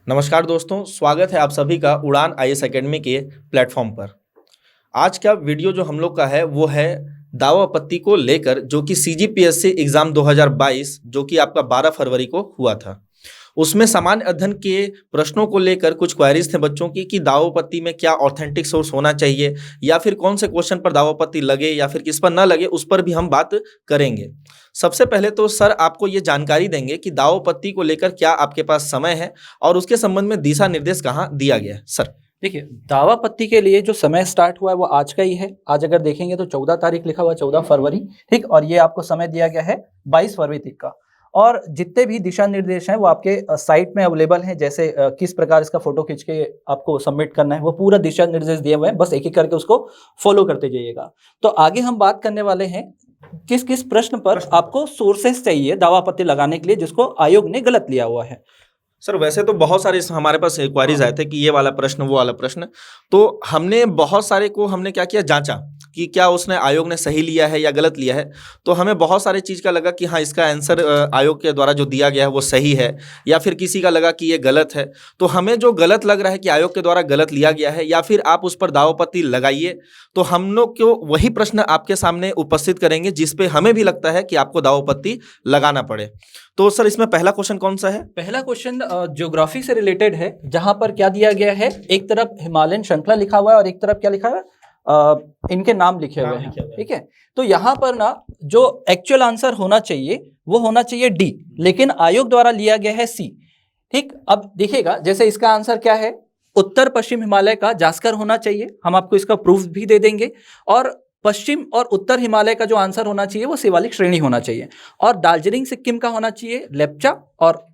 नमस्कार दोस्तों, स्वागत है आप सभी का उड़ान आईएएस एकेडमी के प्लेटफॉर्म पर। आज का वीडियो जो हम लोग का है वो है दावा आपत्ति को लेकर, जो कि सीजीपीएससी एग्जाम 2022 जो कि आपका 12 फरवरी को हुआ था। उसमें सामान्य अध्ययन के प्रश्नों को लेकर कुछ क्वेरीज थे बच्चों की कि दावा आपत्ति में क्या ऑथेंटिक सोर्स होना चाहिए या फिर कौन से क्वेश्चन पर दावा आपत्ति लगे या फिर किस पर न लगे, उस पर भी हम बात करेंगे। सबसे पहले तो सर आपको ये जानकारी देंगे कि दावा आपत्ति को लेकर क्या आपके पास समय है और उसके संबंध में दिशा निर्देश कहाँ दिया गया है। सर देखिए, दावा आपत्ति के लिए जो समय स्टार्ट हुआ है वो आज का ही है। आज अगर देखेंगे तो 14 तारीख लिखा हुआ है, 14 फरवरी, ठीक। और ये आपको समय दिया गया है 22 फरवरी तक का। और जितने भी दिशा निर्देश हैं वो आपके साइट में अवेलेबल हैं। जैसे किस प्रकार इसका फोटो खींच के आपको सबमिट करना है, वो पूरा दिशा निर्देश दिए हुए हैं। बस एक एक करके उसको फॉलो करते जाइएगा। तो आगे हम बात करने वाले हैं किस किस प्रश्न पर आपको सोर्सेस चाहिए दावा आपत्ति लगाने के लिए, जिसको आयोग ने गलत लिया हुआ है। सर वैसे तो बहुत सारे हमारे पास क्वारीज आए थे कि ये वाला प्रश्न वो वाला प्रश्न, तो हमने बहुत सारे को हमने क्या किया, जांचा कि क्या उसने आयोग ने सही लिया है या गलत लिया है। तो हमें बहुत सारे चीज़ का लगा कि हाँ इसका आंसर आयोग के द्वारा जो दिया गया है वो सही है, या फिर किसी का लगा कि ये गलत है। तो हमें जो गलत लग रहा है कि आयोग के द्वारा गलत लिया गया है या फिर आप उस पर दावा आपत्ति लगाइए, तो हम लोग को वही प्रश्न आपके सामने उपस्थित करेंगे जिस पे हमें भी लगता है कि आपको दावा आपत्ति लगाना पड़े। तो सर इसमें पहला क्वेश्चन कौन सा है? पहला क्वेश्चन ज्योग्राफी से रिलेटेड है, जहां पर क्या दिया गया है, एक तरफ हिमालयन श्रृंखला लिखा हुआ है और एक तरफ क्या लिखा हुआ है, इनके नाम लिखे हुए हैं, ठीक है। तो यहाँ पर ना जो एक्चुअल आंसर होना चाहिए वो होना चाहिए डी, लेकिन आयोग द्वारा लिया गया है सी, ठीक। अब देखिएगा, जैसे इसका आंसर क्या है, उत्तर पश्चिम हिमालय का जास्कर होना चाहिए। हम आपको इसका प्रूफ भी दे देंगे। और पश्चिम और उत्तर हिमालय का जो आंसर होना चाहिए वो शिवालिक श्रेणी होना चाहिए। और दार्जिलिंग सिक्किम का होना चाहिए लेप्चा, और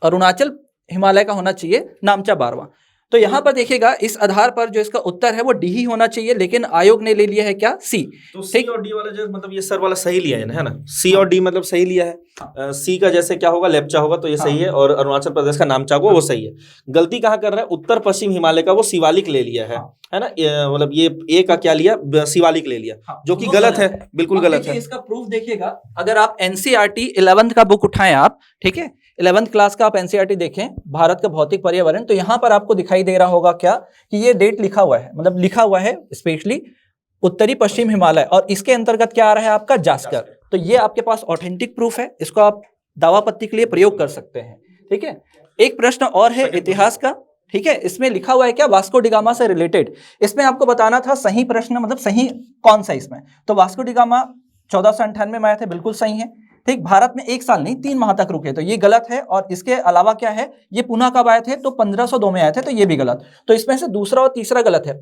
अरुणाचल हिमालय का होना चाहिए नामचा बारवा। तो यहाँ पर देखिएगा, इस आधार पर जो इसका उत्तर है वो डी ही होना चाहिए, लेकिन आयोग ने ले लिया है क्या, सी। तो सी और डी वाला जो मतलब ये सर वाला सही लिया है ना, सी और डी मतलब सही लिया है। सी का जैसे क्या होगा, लेप्चा होगा तो ये सही है, और अरुणाचल प्रदेश का नामचा होगा वो सही है। गलती कहाँ कर रहा है, उत्तर पश्चिम हिमालय का वो शिवालिक ले लिया है ना। मतलब ये ए का क्या लिया, शिवालिक ले लिया, जो कि गलत है, बिल्कुल गलत है। इसका प्रूफ देखिएगा, अगर आप एनसीईआरटी 11th का बुक उठाएं आप, ठीक है, 11th क्लास का आप एनसीईआरटी देखें, भारत का भौतिक पर्यावरण, तो यहाँ पर आपको दिखाई दे रहा होगा क्या कि ये डेट लिखा हुआ है, मतलब लिखा हुआ है स्पेशली उत्तरी पश्चिम हिमालय, और इसके अंतर्गत क्या आ रहा है आपका जास्कर। तो ये आपके पास ऑथेंटिक प्रूफ है, इसको आप दावा आपत्ति के लिए प्रयोग कर सकते हैं, ठीक है। एक प्रश्न और है इतिहास का, ठीक है। इसमें लिखा हुआ है क्या, वास्को डी गामा से रिलेटेड। इसमें आपको बताना था सही प्रश्न, मतलब सही कौन सा इसमें। तो वास्को डी गामा 1498 में आए थे, बिल्कुल सही है, ठीक। भारत में 1 साल नहीं 3 माह तक रुके, तो ये गलत है। और इसके अलावा क्या है, ये पुनः कब आए थे, तो 1502 में आए थे, तो ये भी गलत। तो इसमें से दूसरा और तीसरा गलत है।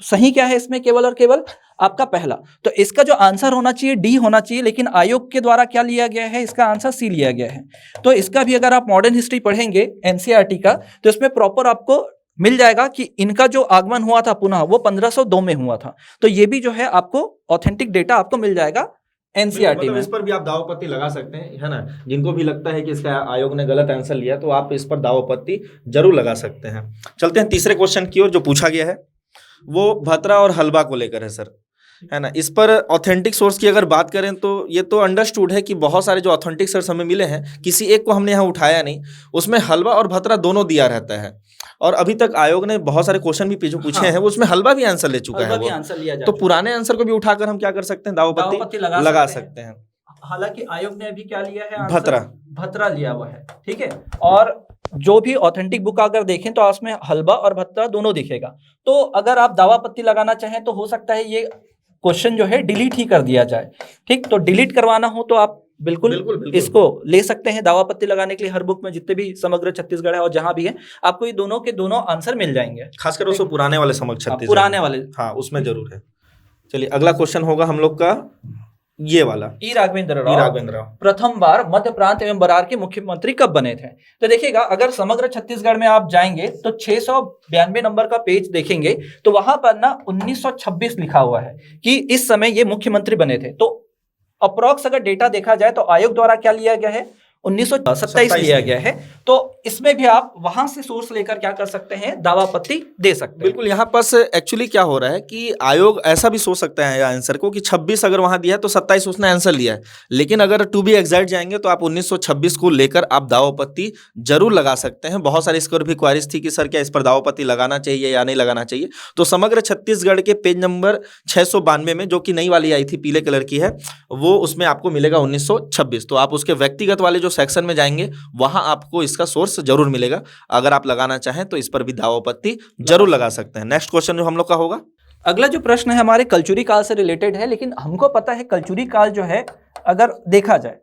सही क्या है इसमें, केवल और केवल आपका पहला। तो इसका जो आंसर होना चाहिए डी होना चाहिए, लेकिन आयोग के द्वारा क्या लिया गया है, इसका आंसर सी लिया गया है। तो इसका भी अगर आप मॉडर्न हिस्ट्री पढ़ेंगे एनसीईआरटी का, तो इसमें प्रॉपर आपको मिल जाएगा कि इनका जो आगमन हुआ था पुनः, वो 1502 में हुआ था। तो ये भी जो है आपको ऑथेंटिक डेटा आपको मिल जाएगा एनसीईआरटी में। इस पर भी आप दावा आपत्ति लगा सकते हैं, है ना। जिनको भी लगता है कि इसका आयोग ने गलत आंसर लिया, तो आप इस पर दावा आपत्ति जरूर लगा सकते हैं। चलते हैं तीसरे क्वेश्चन की ओर, जो पूछा गया है वो भतरा और हलवा को लेकर है सर, है ना। इस पर ऑथेंटिक सोर्स की अगर बात करें तो ये तो अंडरस्टूड है कि बहुत सारे जो ऑथेंटिक सोर्स हमें मिले हैं, किसी एक को हमने यहाँ उठाया नहीं, उसमें हलवा और भतरा दोनों दिया रहता है। और अभी तक आयोग ने बहुत सारे क्वेश्चन भी पूछे हैं, वो उसमें हलवा भी आंसर ले चुका है वो। तो पुराने आंसर को भी उठाकर हम क्या कर सकते हैं, दावा आपत्ति लगा सकते हैं। हालांकि आयोग ने अभी क्या लिया है, भतरा लिया हुआ है, ठीक है। और जो भी ऑथेंटिक बुक अगर देखें तो उसमें हलवा और भतरा दोनों दिखेगा। तो अगर आप दावा आपत्ति लगाना चाहें तो हो सकता है ये क्वेश्चन जो है डिलीट ही कर दिया जाए, ठीक। तो डिलीट करवाना हो तो आप बिल्कुल इसको ले सकते हैं दावा आपत्ति लगाने के लिए। हर बुक में जितने भी समग्र छत्तीसगढ़ है और जहां भी है, आपको ये दोनों के दोनों आंसर मिल जाएंगे, खासकर उसको पुराने वाले समग्र छत्तीसगढ़, पुराने वाले, हाँ उसमें जरूर है। चलिए अगला क्वेश्चन होगा हम लोग का ये वाला, ई राघवेंद्र राव प्रथम बार मध्य प्रांत एवं बरार के मुख्यमंत्री कब बने थे। तो देखिएगा, अगर समग्र छत्तीसगढ़ में आप जाएंगे तो 692 नंबर का पेज देखेंगे, तो वहां पर ना 1926 लिखा हुआ है कि इस समय ये मुख्यमंत्री बने थे। तो अप्रोक्स अगर डेटा देखा जाए तो आयोग द्वारा क्या लिया गया है, 1927 लिया गया है। तो इसमें भी आप वहां से सोर्स लेकर क्या कर सकते हैं, दावापत्ति दे सकते हैं। बिल्कुल, यहाँ पास एक्चुअली क्या हो रहा है कि आयोग ऐसा भी सोच सकता है आंसर को कि 26 अगर वहां दिया है तो 27 उसने आंसर लिया है, लेकिन अगर टू बी एग्जैक्ट जाएंगे तो आप 1926 को लेकर आप दावापत्ति जरूर लगा सकते हैं। बहुत सारी इसको भी क्वारीज थी कि सर क्या इस पर दावापत्ति लगाना चाहिए या नहीं लगाना चाहिए। तो समग्र छत्तीसगढ़ के पेज नंबर 692 में, जो कि नई वाली आई थी पीले कलर की है, वो उसमें आपको मिलेगा 1926। तो आप उसके व्यक्तिगत वाले जो सेक्शन में जाएंगे वहां आपको इसका सोर्स जरूर मिलेगा। अगर आप लगाना चाहें तो इस पर भी दावापत्ति जरूर लगा सकते हैं। नेक्स्ट क्वेश्चन जो हम लोग का होगा, अगला जो प्रश्न है हमारे कलचुरी काल से रिलेटेड है, लेकिन हमको पता है कलचुरी काल जो है अगर देखा जाए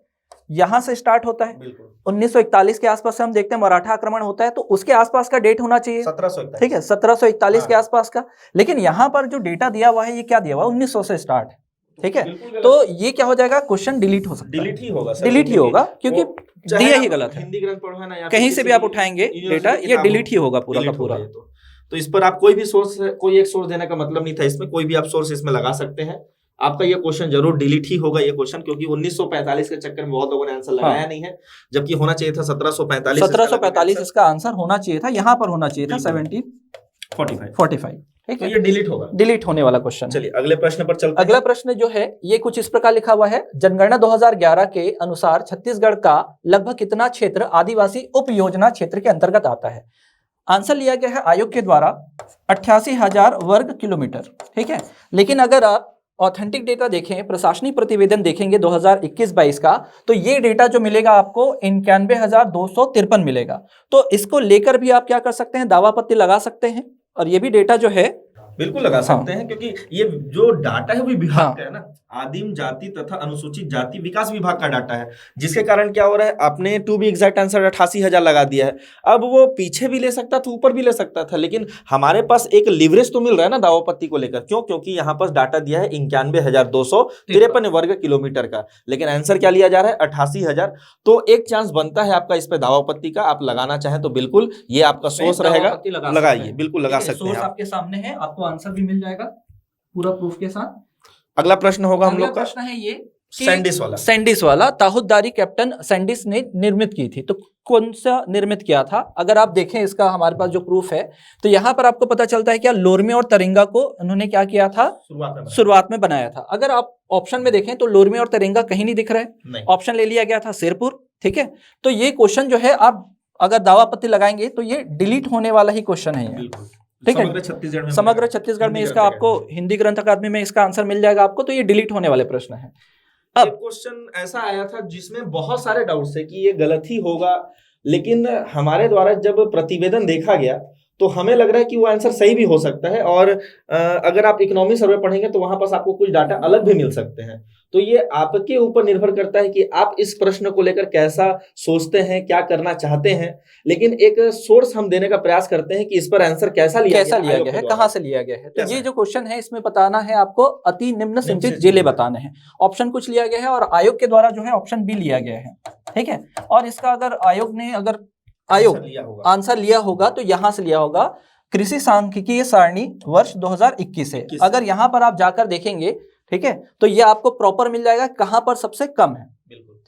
यहां से स्टार्ट होता है 1941 के आसपास से हम देखते हैं मराठा आक्रमण होता है, तो उसके आसपास का डेट होना चाहिए 1741। ठीक है, 1741 के आसपास का। लेकिन यहां पर जो डेटा दिया हुआ है ये क्या दिया हुआ है, 1900 से स्टार्ट है। ठीक है, तो ये क्या हो जाएगा, क्वेश्चन डिलीट हो सकता है, डिलीट ही होगा सर, डिलीट ही होगा क्योंकि दिया ही गलत है। हिंदी ग्रंथ पढ़ो है ना, या कहीं से भी आप उठाएंगे डेटा, ये डिलीट ही होगा पूरा का पूरा। तो इस पर आप कोई भी सोर्स, कोई एक सोर्स देने का मतलब नहीं था इसमें, कोई भी आप सोर्स इसमें लगा सकते हैं। आपका ये क्वेश्चन जरूर डिलीट ही होगा ये क्वेश्चन, क्योंकि 1945 के चक्कर में बहुत लोगों ने आंसर लगाया नहीं है, जबकि होना चाहिए था 1745। 1745 इसका आंसर होना चाहिए था, यहाँ पर होना चाहिए था 1745। ठीक तो है, ये डिलीट होगा, डिलीट होने वाला क्वेश्चन। चलिए अगले प्रश्न पर चलते हैं। अगला प्रश्न जो है ये कुछ इस प्रकार लिखा हुआ है, जनगणना 2011 के अनुसार छत्तीसगढ़ का लगभग कितना क्षेत्र आदिवासी उप योजना क्षेत्र के अंतर्गत आता है। आंसर लिया गया है आयोग के द्वारा 88,000 वर्ग किलोमीटर। ठीक है, लेकिन अगर आप ऑथेंटिक डेटा देखें, प्रशासनिक प्रतिवेदन देखेंगे 2021-22 का, तो ये डेटा जो मिलेगा आपको 91,253 मिलेगा। तो इसको लेकर भी आप क्या कर सकते हैं, दावापत्ति लगा सकते हैं, और ये भी डेटा जो है बिल्कुल लगा सकते हैं, क्योंकि ये जो डाटा है वो विभाग का है ना, आदिम जाति तथा अनुसूचित जाति विकास विभाग का डाटा है, जिसके कारण क्या हो रहा है, आपने टू बी एग्जैक्ट आंसर 88,000 लगा दिया है। अब वो पीछे भी ले सकता था, ऊपर भी ले सकता था, लेकिन हमारे पास एक लिवरेज तो मिल रहा है ना दावापत्ति को लेकर। क्यों? क्योंकि यहाँ पास डाटा दिया है 91,253 वर्ग किलोमीटर का, लेकिन आंसर क्या लिया जा रहा है, 88,000। तो एक चांस बनता है आपका इस पे दावापत्ति का, आप लगाना चाहें तो बिल्कुल ये आपका सोर्स रहेगा, लगाइए, बिल्कुल लगा सकते हैं। आपके सामने है, आपको आंसर भी मिल जाएगा पूरा प्रूफ के साथ। अगला प्रश्न होगा हम लोग का, प्रश्न है ये सैंडिस वाला ताहुतदारी कैप्टन सैंडिस ने निर्मित की थी, तो कौन सा निर्मित किया था। अगर आप देखें इसका हमारे पास जो प्रूफ है, तो यहाँ पर आपको पता चलता है क्या लोरमे और तरिंगा को उन्होंने क्या किया था, शुरुआत में बनाया था। अगर आप ऑप्शन में देखें तो लोरमे और तरिंगा कहीं नहीं दिख रहे, ऑप्शन ले लिया गया था सिरपुर। ठीक है, तो ये क्वेश्चन जो है आप अगर दावापत्ति लगाएंगे तो ये डिलीट होने वाला ही क्वेश्चन है। ठीक है, समग्र छत्तीसगढ़ में इसका आपको हिंदी ग्रंथ अकादमी में इसका आंसर मिल जाएगा आपको, तो ये डिलीट होने वाले प्रश्न है। अब क्वेश्चन ऐसा आया था जिसमें बहुत सारे डाउट्स है कि ये गलत ही होगा, लेकिन हमारे द्वारा जब प्रतिवेदन देखा गया तो हमें लग रहा है कि वो आंसर सही भी हो सकता है। और अगर आप इकोनॉमी सर्वे पढ़ेंगे तो वहां पास आपको कुछ डाटा अलग भी मिल सकते हैं। तो ये आपके ऊपर निर्भर करता है कि आप इस प्रश्न को लेकर कैसा सोचते हैं, क्या करना चाहते हैं। लेकिन एक सोर्स हम देने का प्रयास करते हैं कि इस पर आंसर कैसा लिया गया है, कहाँ से लिया गया है। तो ये जो क्वेश्चन है इसमें बताना है आपको अति निम्न सिंचित जिले बताने हैं। ऑप्शन कुछ लिया गया है और आयोग के द्वारा जो है ऑप्शन बी लिया गया है। ठीक है, और इसका अगर आयोग ने आंसर लिया होगा तो यहां से लिया होगा कृषि सांख्यिकीय सारणी वर्ष 2021 से। अगर यहां पर आप जाकर देखेंगे, ठीक है, तो ये आपको प्रॉपर मिल जाएगा कहां पर सबसे कम है।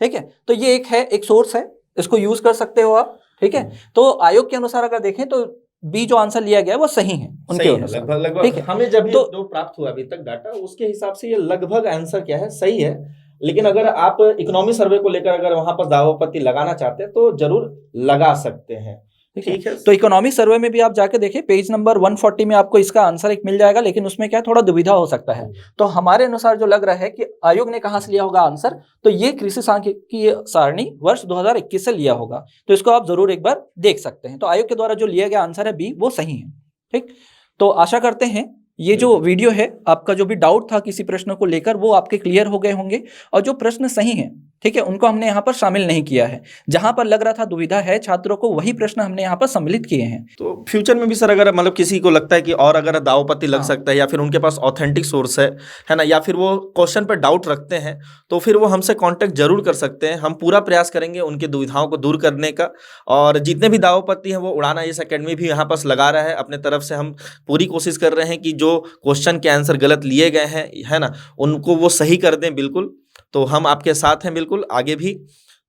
ठीक है, तो ये एक सोर्स है, इसको यूज कर सकते हो आप। ठीक है, तो आयोग के अनुसार अगर देखें तो बी जो आंसर लिया गया है वो सही है उनके अनुसार। लगभग हमें जब जो प्राप्त हुआ अभी तक डाटा, उसके हिसाब से ये लगभग आंसर क्या है, सही है। लेकिन अगर आप इकोनॉमी सर्वे को लेकर अगर वहां पर दावापत्ति लगाना चाहते हैं तो जरूर लगा सकते हैं। ठीक है, तो इकोनॉमिक सर्वे में भी आप जाके देखें, पेज नंबर 140 में आपको इसका आंसर एक मिल जाएगा, लेकिन उसमें क्या थोड़ा दुविधा हो सकता है। तो हमारे अनुसार जो लग रहा है कि आयोग ने कहां से लिया होगा आंसर, तो ये कृषि सांख्यिकीय सारणी वर्ष 2021 से लिया होगा। तो इसको आप जरूर एक बार देख सकते हैं। तो आयोग के द्वारा जो लिया गया आंसर है बी, वो सही है। ठीक, तो आशा करते हैं ये जो वीडियो है, आपका जो भी डाउट था किसी प्रश्न को लेकर, वो आपके क्लियर हो गए होंगे। और जो प्रश्न सही हैं, ठीक है, उनको हमने यहाँ पर शामिल नहीं किया है। जहां पर लग रहा था दुविधा है छात्रों को, वही प्रश्न हमने यहाँ पर सम्मिलित किए हैं। तो फ्यूचर में भी सर अगर मतलब किसी को लगता है कि और अगर दावापत्ति लग सकता है, या फिर उनके पास ऑथेंटिक सोर्स है ना, या फिर वो क्वेश्चन पर डाउट रखते हैं, तो फिर वो हमसे कांटेक्ट जरूर कर सकते हैं। हम पूरा प्रयास करेंगे उनकी दुविधाओं को दूर करने का। और जितने भी दावापत्ति हैं वो उड़ान IAS अकेडमी भी यहाँ पास लगा रहा है। अपने तरफ से हम पूरी कोशिश कर रहे हैं कि जो क्वेश्चन के आंसर गलत लिए गए हैं, है ना, उनको वो सही कर दें। बिल्कुल, तो हम आपके साथ हैं बिल्कुल आगे भी।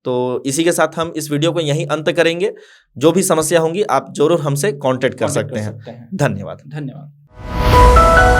तो इसी के साथ हम इस वीडियो को यहीं अंत करेंगे। जो भी समस्या होंगी आप जरूर हमसे कांटेक्ट कर सकते हैं। धन्यवाद। धन्यवाद।